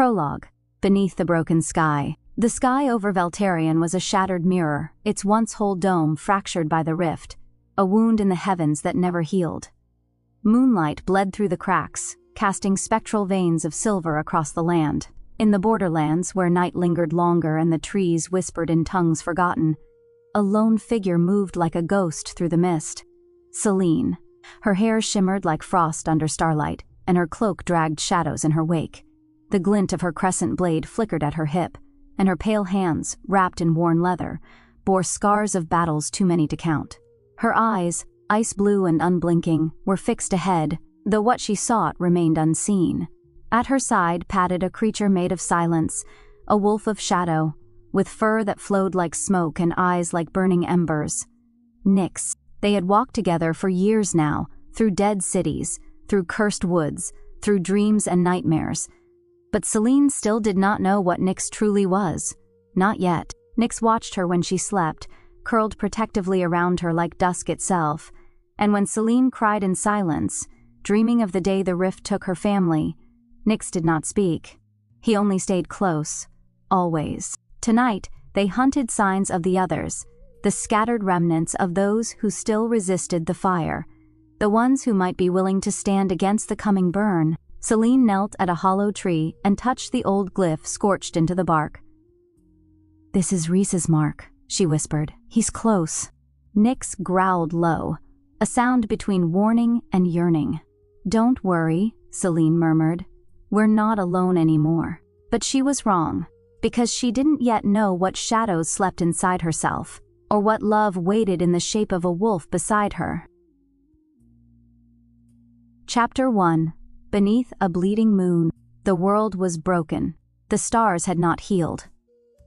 Prologue. Beneath the broken sky. The sky over Valterian was a shattered mirror, its once whole dome fractured by the rift, a wound in the heavens that never healed. Moonlight bled through the cracks, casting spectral veins of silver across the land. In the borderlands, where night lingered longer and the trees whispered in tongues forgotten, a lone figure moved like a ghost through the mist. Selene. Her hair shimmered like frost under starlight, and her cloak dragged shadows in her wake. The glint of her crescent blade flickered at her hip, and her pale hands, wrapped in worn leather, bore scars of battles too many to count. Her eyes, ice blue and unblinking, were fixed ahead, though what she sought remained unseen. At her side padded a creature made of silence, a wolf of shadow, with fur that flowed like smoke and eyes like burning embers. Nyx. They had walked together for years now, through dead cities, through cursed woods, through dreams and nightmares. But Selene still did not know what Nyx truly was. Not yet. Nyx watched her when she slept, curled protectively around her like dusk itself, and when Selene cried in silence, dreaming of the day the rift took her family, Nyx did not speak. He only stayed close, always. Tonight, they hunted signs of the others, the scattered remnants of those who still resisted the fire, the ones who might be willing to stand against the coming burn. Selene knelt at a hollow tree and touched the old glyph scorched into the bark. "This is Reese's mark," she whispered. "He's close." Nyx growled low, a sound between warning and yearning. "Don't worry," Selene murmured. "We're not alone anymore." But she was wrong, because she didn't yet know what shadows slept inside herself, or what love waited in the shape of a wolf beside her. Chapter 1. Beneath a bleeding moon. The world was broken. The stars had not healed.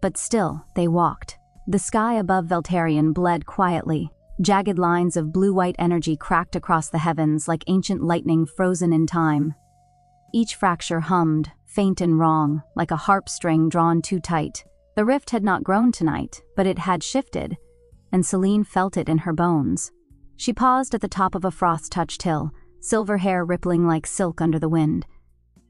But still, they walked. The sky above Valterian bled quietly. Jagged lines of blue-white energy cracked across the heavens like ancient lightning frozen in time. Each fracture hummed, faint and wrong, like a harp string drawn too tight. The rift had not grown tonight, but it had shifted, and Selene felt it in her bones. She paused at the top of a frost-touched hill, silver hair rippling like silk under the wind.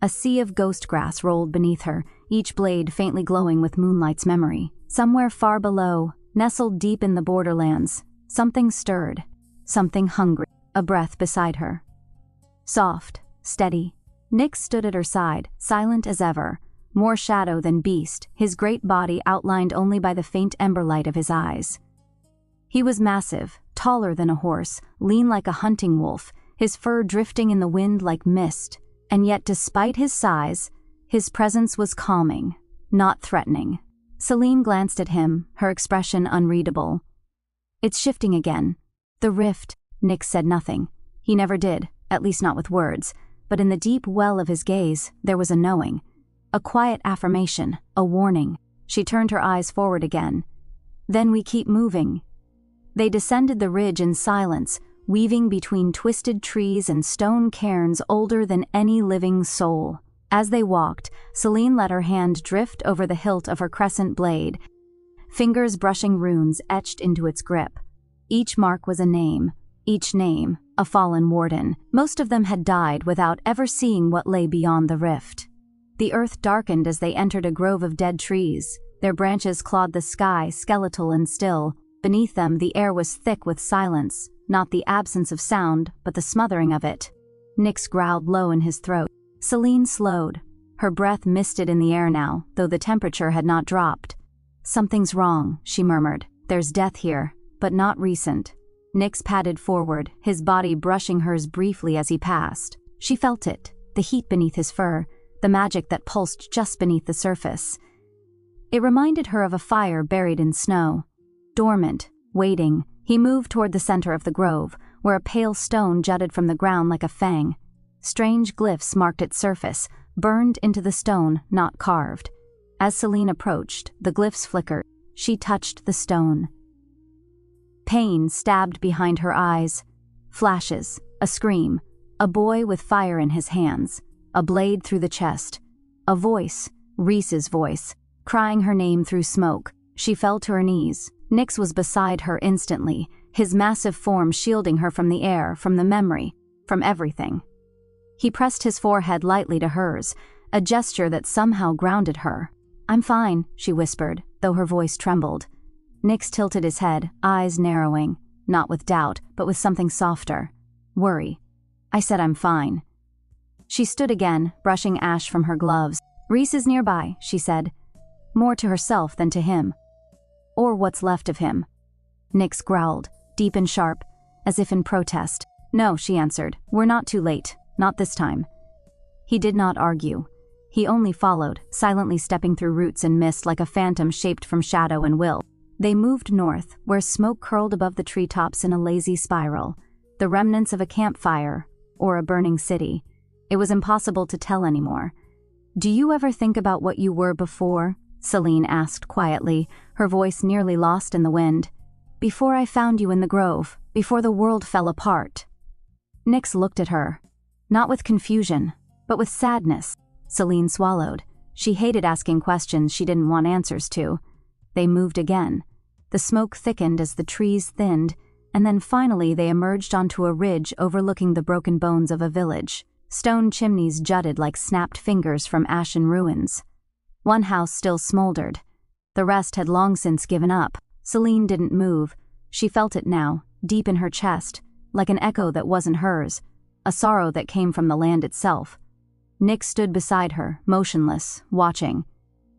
A sea of ghost grass rolled beneath her, each blade faintly glowing with moonlight's memory. Somewhere far below, nestled deep in the borderlands, something stirred, something hungry, a breath beside her. Soft, steady. Nyx stood at her side, silent as ever, more shadow than beast, his great body outlined only by the faint ember light of his eyes. He was massive, taller than a horse, lean like a hunting wolf, his fur drifting in the wind like mist, and yet despite his size, his presence was calming, not threatening. Selene glanced at him, her expression unreadable. "It's shifting again. The rift." Nyx said nothing. He never did, at least not with words, but in the deep well of his gaze, there was a knowing, a quiet affirmation, a warning. She turned her eyes forward again. "Then we keep moving." They descended the ridge in silence, weaving between twisted trees and stone cairns older than any living soul. As they walked, Selene let her hand drift over the hilt of her crescent blade, fingers brushing runes etched into its grip. Each mark was a name, each name a fallen warden. Most of them had died without ever seeing what lay beyond the rift. The earth darkened as they entered a grove of dead trees. Their branches clawed the sky, skeletal and still. Beneath them, the air was thick with silence. Not the absence of sound, but the smothering of it. Nyx growled low in his throat. Selene slowed. Her breath misted in the air now, though the temperature had not dropped. "Something's wrong," she murmured. "There's death here, but not recent." Nyx padded forward, his body brushing hers briefly as he passed. She felt it, the heat beneath his fur, the magic that pulsed just beneath the surface. It reminded her of a fire buried in snow. Dormant, waiting, he moved toward the center of the grove, where a pale stone jutted from the ground like a fang. Strange glyphs marked its surface, burned into the stone, not carved. As Selene approached, the glyphs flickered. She touched the stone. Pain stabbed behind her eyes. Flashes, a scream, a boy with fire in his hands, a blade through the chest, a voice, Reese's voice, crying her name through smoke. She fell to her knees. Nyx was beside her instantly, his massive form shielding her from the air, from the memory, from everything. He pressed his forehead lightly to hers, a gesture that somehow grounded her. "I'm fine," she whispered, though her voice trembled. Nyx tilted his head, eyes narrowing, not with doubt, but with something softer. Worry. "I said I'm fine." She stood again, brushing ash from her gloves. "Rhys is nearby," she said, more to herself than to him. Or what's left of him. Nyx growled, deep and sharp, as if in protest. "No," she answered. "We're not too late. Not this time." He did not argue. He only followed, silently stepping through roots and mist like a phantom shaped from shadow and will. They moved north, where smoke curled above the treetops in a lazy spiral, the remnants of a campfire or a burning city. It was impossible to tell anymore. "Do you ever think about what you were before?" Selene asked quietly, her voice nearly lost in the wind. "Before I found you in the grove, before the world fell apart." Nyx looked at her, not with confusion, but with sadness. Selene swallowed. She hated asking questions she didn't want answers to. They moved again. The smoke thickened as the trees thinned, and then finally they emerged onto a ridge overlooking the broken bones of a village. Stone chimneys jutted like snapped fingers from ashen ruins. One house still smoldered. The rest had long since given up. Selene didn't move. She felt it now, deep in her chest, like an echo that wasn't hers, a sorrow that came from the land itself. Nyx stood beside her, motionless, watching.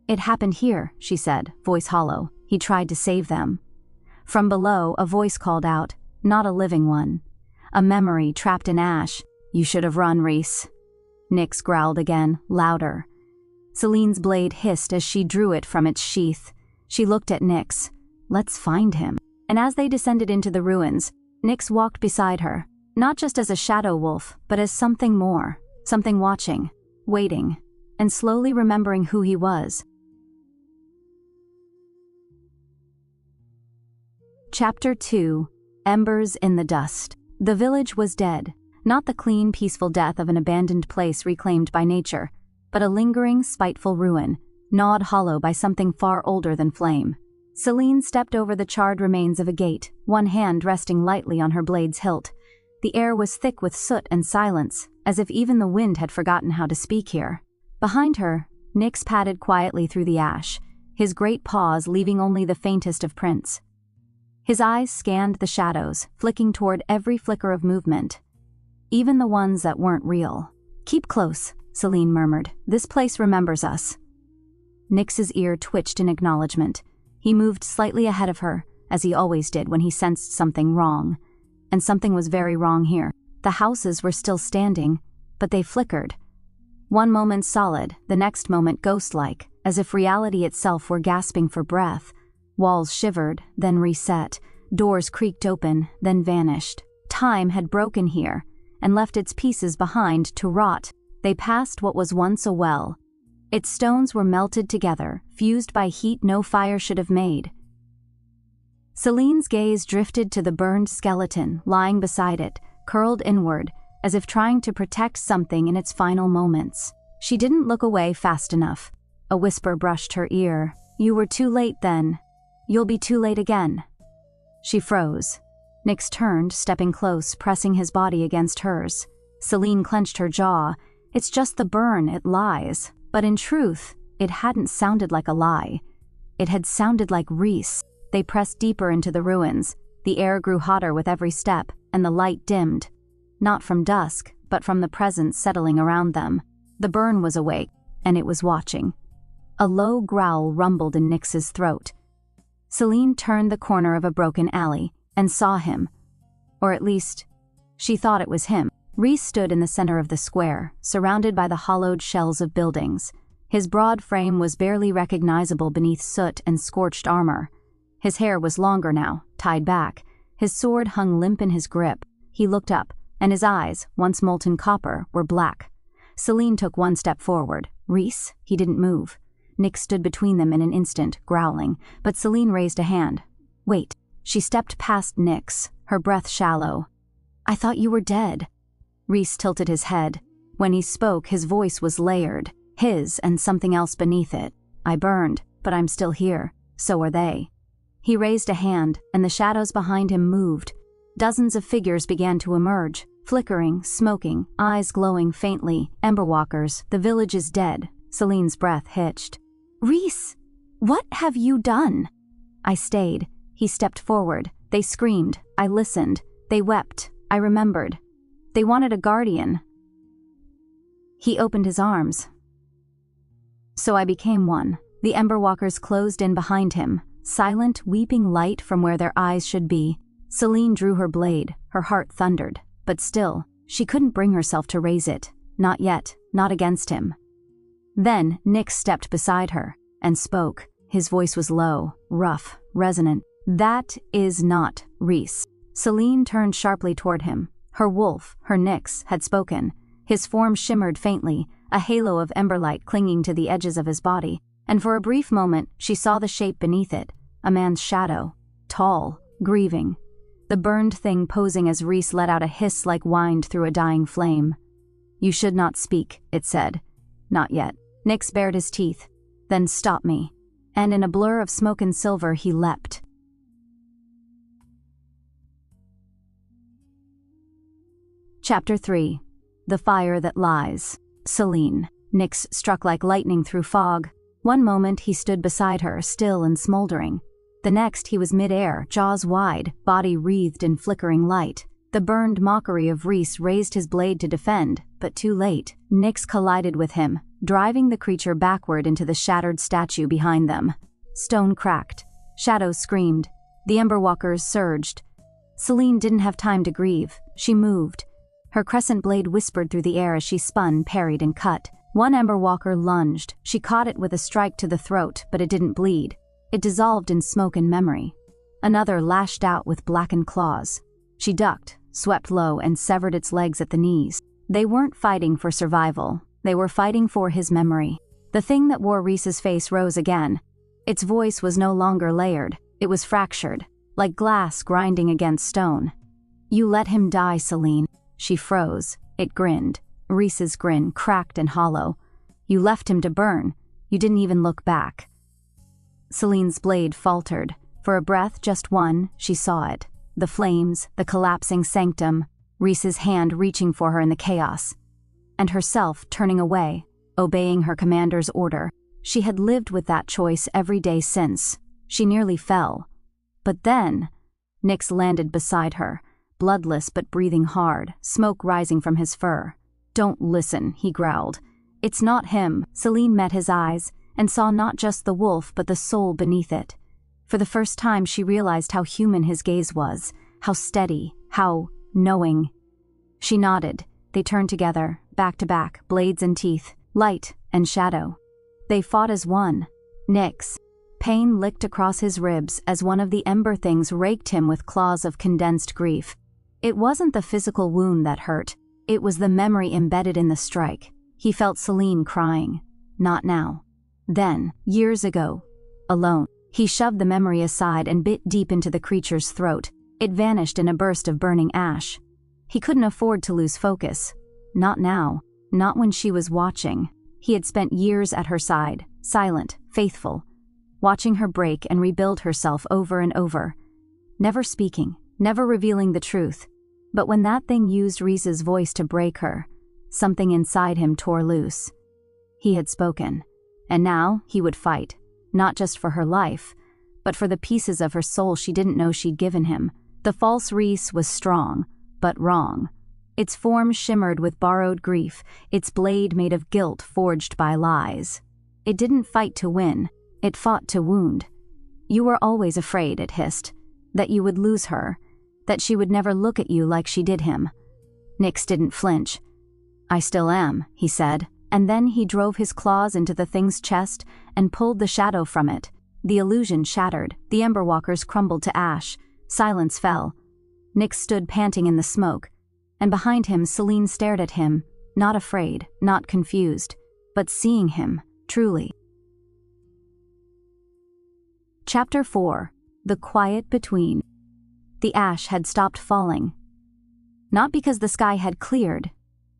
"It happened here," she said, voice hollow. "He tried to save them." From below, a voice called out, not a living one. A memory trapped in ash. "You should have run, Rhys." Nyx growled again, louder. Selene's blade hissed as she drew it from its sheath. She looked at Nyx. "Let's find him." And as they descended into the ruins, Nyx walked beside her, not just as a shadow wolf, but as something more, something watching, waiting, and slowly remembering who he was. Chapter 2. Embers in the Dust. The village was dead, not the clean, peaceful death of an abandoned place reclaimed by nature, but a lingering, spiteful ruin, gnawed hollow by something far older than flame. Selene stepped over the charred remains of a gate, one hand resting lightly on her blade's hilt. The air was thick with soot and silence, as if even the wind had forgotten how to speak here. Behind her, Nyx padded quietly through the ash, his great paws leaving only the faintest of prints. His eyes scanned the shadows, flicking toward every flicker of movement, even the ones that weren't real. "Keep close," Selene murmured. "This place remembers us." Nyx's ear twitched in acknowledgement. He moved slightly ahead of her, as he always did when he sensed something wrong. And something was very wrong here. The houses were still standing, but they flickered. One moment solid, the next moment ghost-like, as if reality itself were gasping for breath. Walls shivered, then reset. Doors creaked open, then vanished. Time had broken here, and left its pieces behind to rot. They passed what was once a well. Its stones were melted together, fused by heat no fire should have made. Selene's gaze drifted to the burned skeleton lying beside it, curled inward, as if trying to protect something in its final moments. She didn't look away fast enough. A whisper brushed her ear. "You were too late then. You'll be too late again." She froze. Nyx turned, stepping close, pressing his body against hers. Selene clenched her jaw. "It's just the burn, it lies." But in truth, it hadn't sounded like a lie. It had sounded like Rhys. They pressed deeper into the ruins. The air grew hotter with every step, and the light dimmed. Not from dusk, but from the presence settling around them. The burn was awake, and it was watching. A low growl rumbled in Nyx's throat. Selene turned the corner of a broken alley, and saw him. Or at least, she thought it was him. Rhys stood in the center of the square, surrounded by the hollowed shells of buildings. His broad frame was barely recognizable beneath soot and scorched armor. His hair was longer now, tied back. His sword hung limp in his grip. He looked up, and his eyes, once molten copper, were black. Selene took one step forward. "Rhys?" He didn't move. Nyx stood between them in an instant, growling, but Selene raised a hand. "Wait." She stepped past Nyx, her breath shallow. "I thought you were dead." Rhys tilted his head. When he spoke, his voice was layered, his and something else beneath it. "I burned, but I'm still here. So are they." He raised a hand, and the shadows behind him moved. Dozens of figures began to emerge, Flickering, smoking, eyes glowing faintly. Emberwalkers, the village is dead. Selene's breath hitched. "Rhys, what have you done?" I stayed. He stepped forward. They screamed. I listened. They wept. I remembered. They wanted a guardian. He opened his arms. So I became one. The Emberwalkers closed in behind him, silent, weeping light from where their eyes should be. Selene drew her blade. Her heart thundered. But still, she couldn't bring herself to raise it. Not yet. Not against him. Then Nyx stepped beside her and spoke. His voice was low, rough, resonant. "That is not Rhys." Selene turned sharply toward him. Her wolf, her Nyx, had spoken. His form shimmered faintly, a halo of emberlight clinging to the edges of his body, and for a brief moment she saw the shape beneath it, a man's shadow, tall, grieving. The burned thing posing as Rhys let out a hiss like wind through a dying flame. "You should not speak," it said. "Not yet." Nyx bared his teeth. "Then stop me." And in a blur of smoke and silver he leapt. Chapter 3. The Fire That Lies. Selene. Nyx struck like lightning through fog. One moment he stood beside her, still and smoldering. The next he was mid-air, jaws wide, body wreathed in flickering light. The burned mockery of Rhys raised his blade to defend, but too late. Nyx collided with him, driving the creature backward into the shattered statue behind them. Stone cracked. Shadows screamed. The Emberwalkers surged. Selene didn't have time to grieve. She moved. Her crescent blade whispered through the air as she spun, parried, and cut. One Emberwalker lunged. She caught it with a strike to the throat, but it didn't bleed. It dissolved in smoke and memory. Another lashed out with blackened claws. She ducked, swept low, and severed its legs at the knees. They weren't fighting for survival. They were fighting for his memory. The thing that wore Rhys's face rose again. Its voice was no longer layered. It was fractured, like glass grinding against stone. "You let him die, Selene." She froze. It grinned. Rhys's grin, cracked and hollow. "You left him to burn. You didn't even look back." Selene's blade faltered. For a breath, just one, she saw it. The flames, the collapsing sanctum, Rhys's hand reaching for her in the chaos. And herself turning away, obeying her commander's order. She had lived with that choice every day since. She nearly fell. But then, Nyx landed beside her, bloodless but breathing hard, smoke rising from his fur. "Don't listen," he growled. "It's not him." Selene met his eyes, and saw not just the wolf but the soul beneath it. For the first time she realized how human his gaze was, how steady, how knowing. She nodded. They turned together, back to back, blades and teeth, light and shadow. They fought as one. Nyx. Pain licked across his ribs as one of the ember things raked him with claws of condensed grief. It wasn't the physical wound that hurt. It was the memory embedded in the strike. He felt Selene crying. Not now. Then, years ago, alone. He shoved the memory aside and bit deep into the creature's throat. It vanished in a burst of burning ash. He couldn't afford to lose focus. Not now. Not when she was watching. He had spent years at her side, silent, faithful, watching her break and rebuild herself over and over. Never speaking, never revealing the truth. But when that thing used Rhys's voice to break her, something inside him tore loose. He had spoken. And now he would fight, not just for her life, but for the pieces of her soul she didn't know she'd given him. The false Rhys was strong, but wrong. Its form shimmered with borrowed grief, its blade made of guilt forged by lies. It didn't fight to win, it fought to wound. "You were always afraid," it hissed, "that you would lose her, that she would never look at you like she did him." Nyx didn't flinch. "I still am," he said. And then he drove his claws into the thing's chest and pulled the shadow from it. The illusion shattered. The Emberwalkers crumbled to ash. Silence fell. Nyx stood panting in the smoke, and behind him Selene stared at him, not afraid, not confused, but seeing him, truly. Chapter 4. The Quiet Between. The ash had stopped falling. Not because the sky had cleared,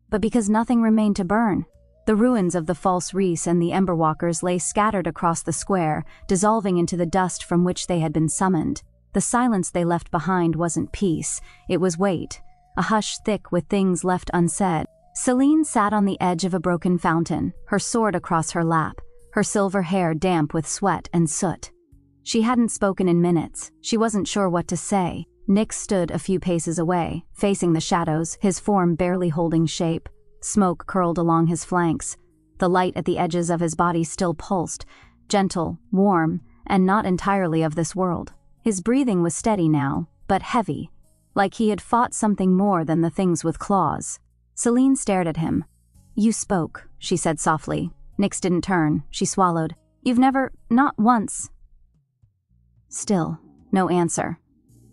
but because nothing remained to burn. The ruins of the false Rhys and the Emberwalkers lay scattered across the square, dissolving into the dust from which they had been summoned. The silence they left behind wasn't peace, it was weight. a hush thick with things left unsaid. Selene sat on the edge of a broken fountain, her sword across her lap, her silver hair damp with sweat and soot. She hadn't spoken in minutes. She wasn't sure what to say. Nyx stood a few paces away, facing the shadows, his form barely holding shape. Smoke curled along his flanks. The light at the edges of his body still pulsed, gentle, warm, and not entirely of this world. His breathing was steady now, but heavy, like he had fought something more than the things with claws. Selene stared at him. "You spoke," she said softly. Nyx didn't turn. She swallowed. "You've never, not once." Still, no answer.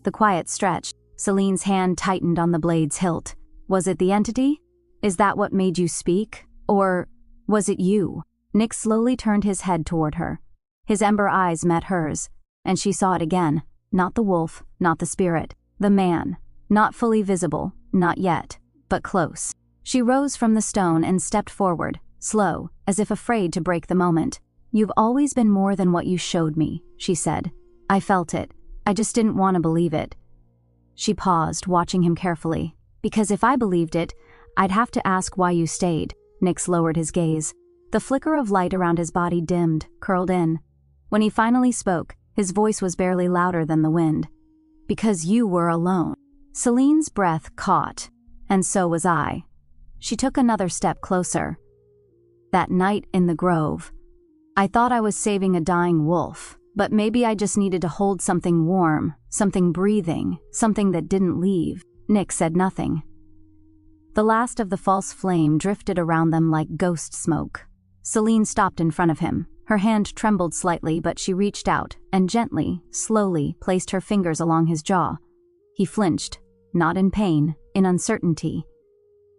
The quiet stretched. Selene's hand tightened on the blade's hilt. Was it the entity? Is that what made you speak? Or was it you? Nyx slowly turned his head toward her. His ember eyes met hers, and she saw it again. Not the wolf, not the spirit. The man. Not fully visible, not yet, but close. She rose from the stone and stepped forward, slow, as if afraid to break the moment. "You've always been more than what you showed me," she said. "I felt it. I just didn't want to believe it." She paused, watching him carefully. "Because if I believed it, I'd have to ask why you stayed." Nyx lowered his gaze. The flicker of light around his body dimmed, curled in. When he finally spoke, his voice was barely louder than the wind. "Because you were alone." Selene's breath caught, and so was I. She took another step closer. "That night in the grove, I thought I was saving a dying wolf, but maybe I just needed to hold something warm, something breathing, something that didn't leave." Nyx said nothing. The last of the false flame drifted around them like ghost smoke. Selene stopped in front of him. Her hand trembled slightly, but she reached out and gently, slowly placed her fingers along his jaw. He flinched, not in pain, in uncertainty.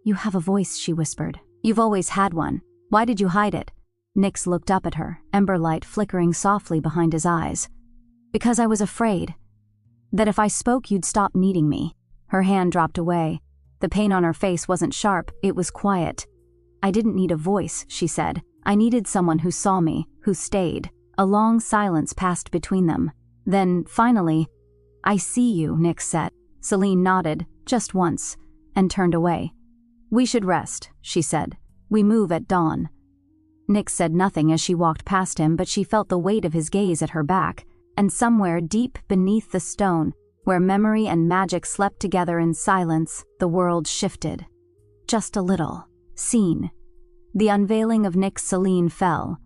"You have a voice," she whispered. "You've always had one. Why did you hide it?" Nyx looked up at her, ember light flickering softly behind his eyes. "Because I was afraid. That if I spoke you'd stop needing me." Her hand dropped away. The pain on her face wasn't sharp, it was quiet. "I didn't need a voice," she said. "I needed someone who saw me, who stayed." A long silence passed between them. Then, finally, "I see you," Nyx said. Selene nodded, just once, and turned away. "We should rest," she said. "We move at dawn." Nyx said nothing as she walked past him, but she felt the weight of his gaze at her back, and somewhere deep beneath the stone, where memory and magic slept together in silence, the world shifted. Just a little. Seen. The unveiling of Nyx Selene fell.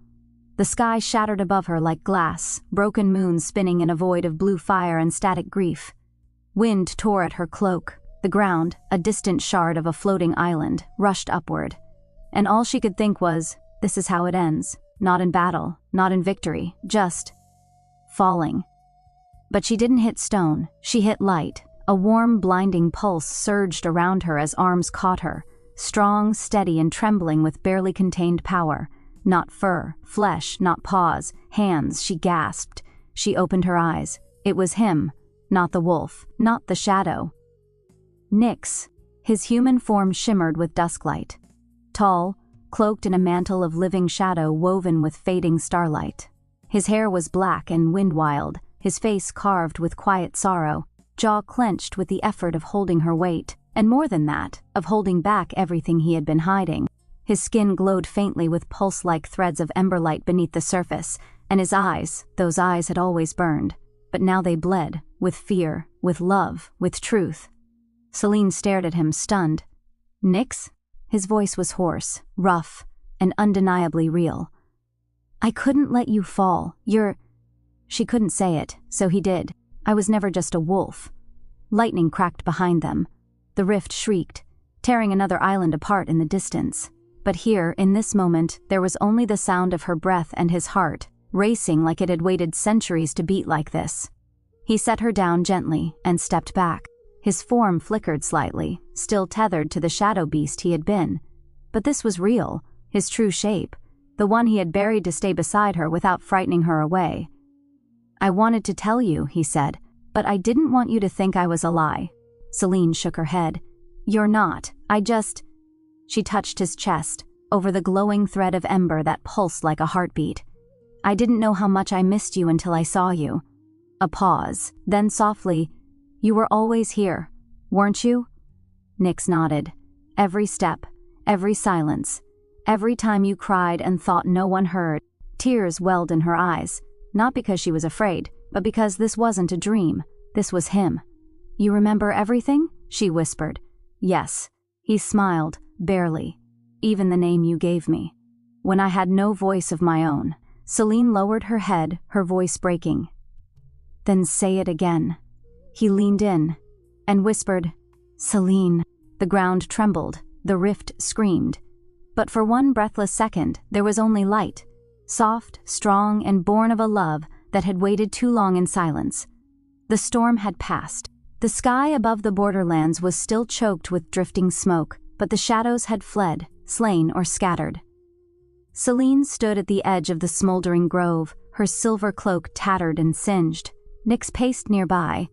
The sky shattered above her like glass, broken moons spinning in a void of blue fire and static grief. Wind tore at her cloak. The ground, a distant shard of a floating island, rushed upward. And all she could think was, this is how it ends. Not in battle, not in victory, just falling. But she didn't hit stone, she hit light. A warm, blinding pulse surged around her as arms caught her, strong, steady, and trembling with barely contained power. Not fur, flesh, not paws, hands, she gasped. She opened her eyes. It was him, not the wolf, not the shadow. Nyx. His human form shimmered with dusklight. Tall, cloaked in a mantle of living shadow woven with fading starlight. His hair was black and wind-wild, his face carved with quiet sorrow, jaw clenched with the effort of holding her weight, and more than that, of holding back everything he had been hiding. His skin glowed faintly with pulse-like threads of ember light beneath the surface, and his eyes, those eyes had always burned, but now they bled, with fear, with love, with truth. Selene stared at him, stunned. "Nyx?" His voice was hoarse, rough, and undeniably real. "I couldn't let you fall. She couldn't say it, so he did. "I was never just a wolf." Lightning cracked behind them. The rift shrieked, tearing another island apart in the distance. But here, in this moment, there was only the sound of her breath and his heart, racing like it had waited centuries to beat like this. He set her down gently and stepped back. His form flickered slightly, still tethered to the shadow beast he had been. But this was real, his true shape, the one he had buried to stay beside her without frightening her away. "I wanted to tell you," he said, "but I didn't want you to think I was a lie." Selene shook her head. "You're not. She touched his chest, over the glowing thread of ember that pulsed like a heartbeat. "I didn't know how much I missed you until I saw you." A pause, then softly, "You were always here, weren't you?" Nyx nodded. Every step, every silence, every time you cried and thought no one heard. Tears welled in her eyes, not because she was afraid, but because this wasn't a dream. This was him. You remember everything? She whispered. Yes. He smiled, barely. Even the name you gave me. When I had no voice of my own. Selene lowered her head, her voice breaking. Then say it again. He leaned in and whispered, Selene. The ground trembled, the rift screamed. But for one breathless second, there was only light. Soft, strong, and born of a love that had waited too long in silence. The storm had passed. The sky above the borderlands was still choked with drifting smoke, but the shadows had fled, slain or scattered. Selene stood at the edge of the smoldering grove, her silver cloak tattered and singed. Nyx paced nearby,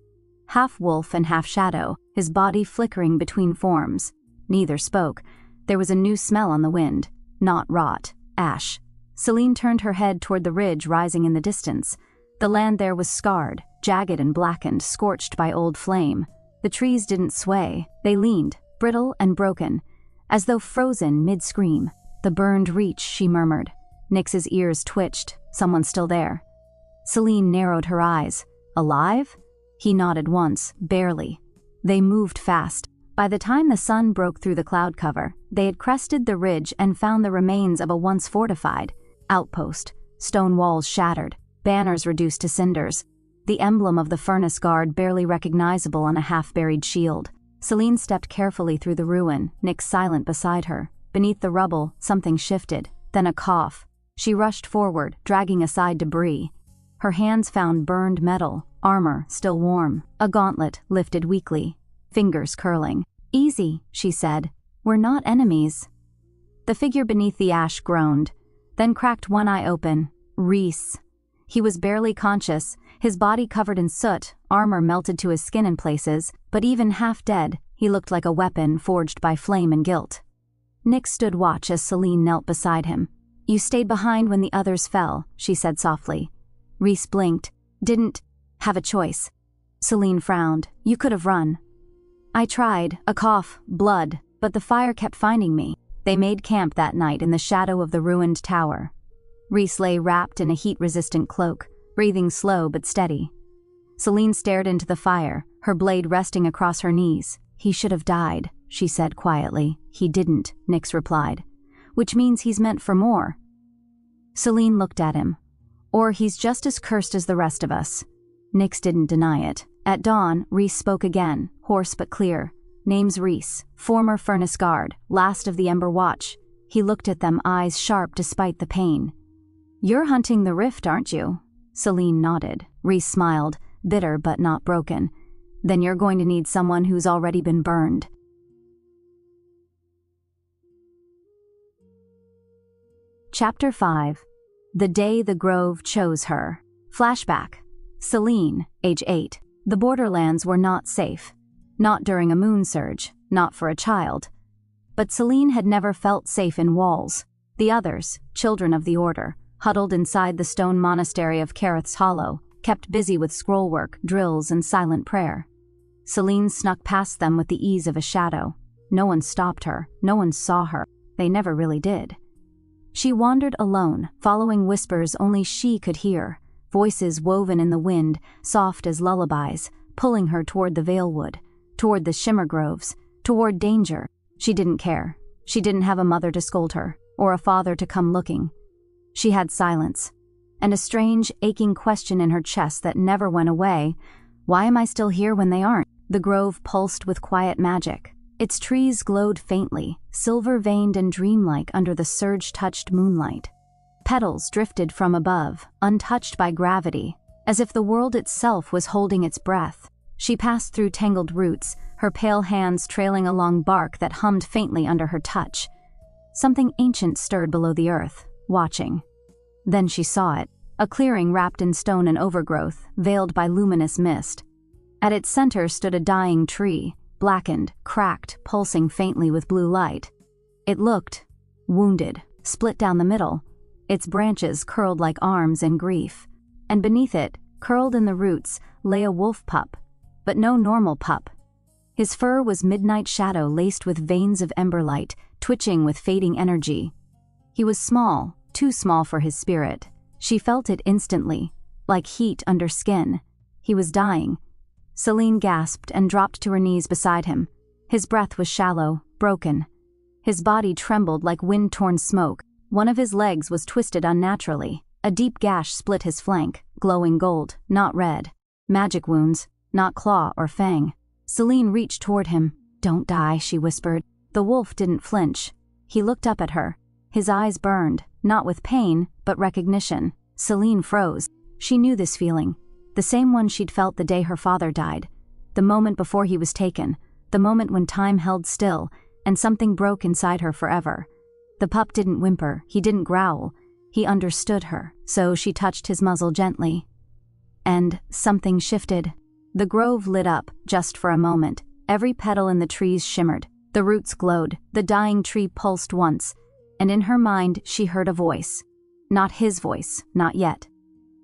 half wolf and half shadow, his body flickering between forms. Neither spoke. There was a new smell on the wind, not rot, ash. Selene turned her head toward the ridge rising in the distance. The land there was scarred, jagged and blackened, scorched by old flame. The trees didn't sway, they leaned, brittle and broken, as though frozen mid-scream. The burned reach, she murmured. Nyx's ears twitched. Someone still there. Selene narrowed her eyes. Alive? He nodded once, barely. They moved fast. By the time the sun broke through the cloud cover, they had crested the ridge and found the remains of a once fortified outpost, stone walls shattered, banners reduced to cinders, the emblem of the furnace guard barely recognizable on a half-buried shield. Selene stepped carefully through the ruin, Nyx silent beside her. Beneath the rubble, something shifted, then a cough. She rushed forward, dragging aside debris. Her hands found burned metal, armor still warm, a gauntlet lifted weakly, fingers curling. Easy, she said. We're not enemies. The figure beneath the ash groaned, then cracked one eye open. Rhys. He was barely conscious, his body covered in soot, armor melted to his skin in places, but even half dead, he looked like a weapon forged by flame and guilt. Nyx stood watch as Selene knelt beside him. You stayed behind when the others fell, she said softly. Rhys blinked. Didn't have a choice. Selene frowned. You could have run. I tried, a cough, blood, but the fire kept finding me. They made camp that night in the shadow of the ruined tower. Rhys lay wrapped in a heat-resistant cloak, breathing slow but steady. Selene stared into the fire, her blade resting across her knees. He should have died, she said quietly. He didn't, Nyx replied. Which means he's meant for more. Selene looked at him. Or he's just as cursed as the rest of us. Nyx didn't deny it. At dawn, Rhys spoke again, hoarse but clear. Name's Rhys, former furnace guard, last of the Ember Watch. He looked at them, eyes sharp despite the pain. You're hunting the rift, aren't you? Selene nodded. Rhys smiled, bitter but not broken. Then you're going to need someone who's already been burned. Chapter 5. The Day the Grove Chose Her. Flashback. Selene, age 8. The borderlands were not safe. Not during a moon surge, not for a child. But Selene had never felt safe in walls. The others, children of the Order, huddled inside the stone monastery of Careth's Hollow, kept busy with scrollwork, drills, and silent prayer. Selene snuck past them with the ease of a shadow. No one stopped her, no one saw her. They never really did. She wandered alone, following whispers only she could hear, voices woven in the wind, soft as lullabies, pulling her toward the Valewood, toward the shimmer groves, toward danger. She didn't care. She didn't have a mother to scold her, or a father to come looking. She had silence, and a strange, aching question in her chest that never went away. Why am I still here when they aren't? The grove pulsed with quiet magic. Its trees glowed faintly, silver-veined and dreamlike under the surge-touched moonlight. Petals drifted from above, untouched by gravity, as if the world itself was holding its breath. She passed through tangled roots, her pale hands trailing along bark that hummed faintly under her touch. Something ancient stirred below the earth, watching. Then she saw it, a clearing wrapped in stone and overgrowth, veiled by luminous mist. At its center stood a dying tree, blackened, cracked, pulsing faintly with blue light. It looked wounded, split down the middle, its branches curled like arms in grief. And beneath it, curled in the roots, lay a wolf pup, but no normal pup. His fur was midnight shadow laced with veins of ember light, twitching with fading energy. He was small, too small for his spirit. She felt it instantly, like heat under skin. He was dying. Selene gasped and dropped to her knees beside him. His breath was shallow, broken. His body trembled like wind-torn smoke. One of his legs was twisted unnaturally. A deep gash split his flank, glowing gold, not red. Magic wounds, not claw or fang. Selene reached toward him. "Don't die," she whispered. The wolf didn't flinch. He looked up at her. His eyes burned, not with pain, but recognition. Selene froze. She knew this feeling, the same one she'd felt the day her father died. The moment before he was taken, the moment when time held still, and something broke inside her forever. The pup didn't whimper, he didn't growl. He understood her, so she touched his muzzle gently. And something shifted. The grove lit up, just for a moment. Every petal in the trees shimmered. The roots glowed. The dying tree pulsed once. And in her mind, she heard a voice. Not his voice, not yet.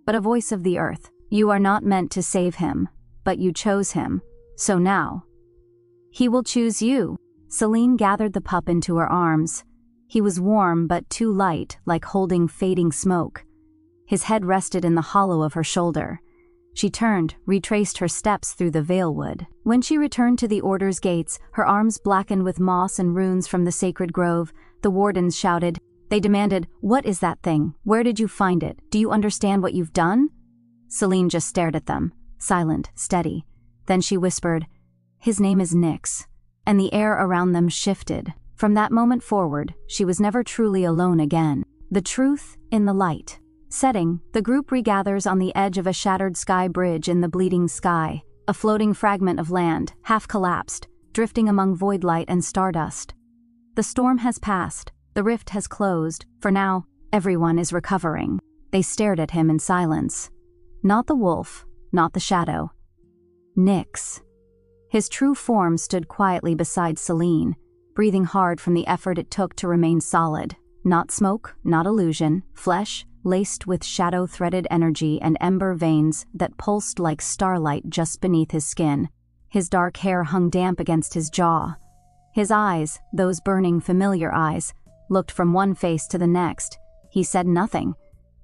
But a voice of the earth. "You are not meant to save him, but you chose him. So now, he will choose you." Selene gathered the pup into her arms. He was warm but too light, like holding fading smoke. His head rested in the hollow of her shoulder. She turned, retraced her steps through the Valewood. When she returned to the Order's gates, her arms blackened with moss and runes from the sacred grove, the wardens shouted. They demanded, "What is that thing? Where did you find it? Do you understand what you've done?" Selene just stared at them, silent, steady. Then she whispered, "His name is Nyx." And the air around them shifted. From that moment forward, she was never truly alone again. The truth in the light. Setting, the group regathers on the edge of a shattered sky bridge in the bleeding sky, a floating fragment of land, half collapsed, drifting among void light and stardust. The storm has passed, the rift has closed. For now, everyone is recovering. They stared at him in silence. Not the wolf, not the shadow. Nyx. His true form stood quietly beside Selene, breathing hard from the effort it took to remain solid. Not smoke, not illusion, flesh, laced with shadow-threaded energy and ember veins that pulsed like starlight just beneath his skin. His dark hair hung damp against his jaw. His eyes, those burning familiar eyes, looked from one face to the next. He said nothing.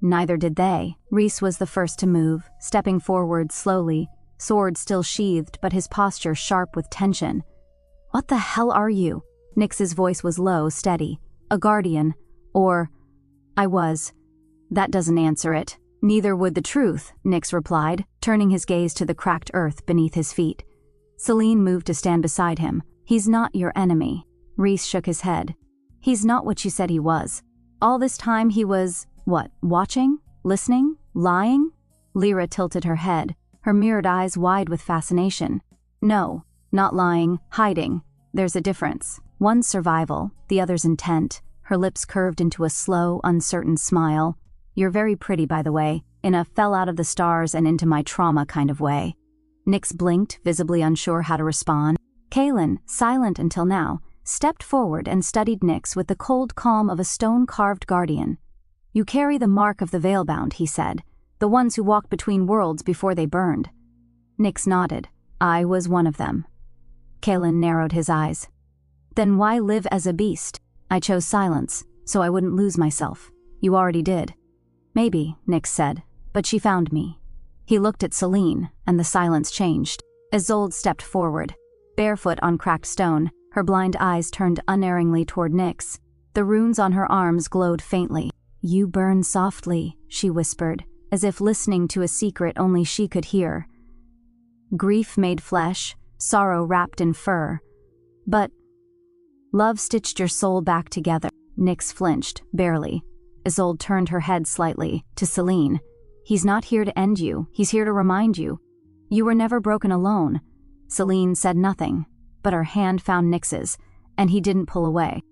Neither did they. Rhys was the first to move, stepping forward slowly, sword still sheathed but his posture sharp with tension. "What the hell are you?" Nyx's voice was low, steady. "A guardian. Or, I was." "That doesn't answer it." "Neither would the truth," Nyx replied, turning his gaze to the cracked earth beneath his feet. Selene moved to stand beside him. "He's not your enemy." Rhys shook his head. "He's not what you said he was. All this time he was, what, watching? Listening? Lying?" Lyra tilted her head, her mirrored eyes wide with fascination. "No, not lying, hiding. There's a difference. One's survival, the other's intent." Her lips curved into a slow, uncertain smile. "You're very pretty, by the way, in a fell out of the stars and into my trauma kind of way." Nyx blinked, visibly unsure how to respond. Kaelen, silent until now, stepped forward and studied Nyx with the cold calm of a stone-carved guardian. "You carry the mark of the Veilbound," he said, "the ones who walked between worlds before they burned." Nyx nodded. "I was one of them." Kaelen narrowed his eyes. "Then why live as a beast?" "I chose silence, so I wouldn't lose myself." "You already did." "Maybe," Nyx said, "but she found me." He looked at Selene, and the silence changed. Isolde stepped forward, barefoot on cracked stone, her blind eyes turned unerringly toward Nyx. The runes on her arms glowed faintly. "You burn softly," she whispered, as if listening to a secret only she could hear. "Grief made flesh, sorrow wrapped in fur. But love stitched your soul back together." Nyx flinched, barely. Isolde turned her head slightly, to Selene. "He's not here to end you, he's here to remind you. You were never broken alone." Selene said nothing, but her hand found Nyx's, and he didn't pull away.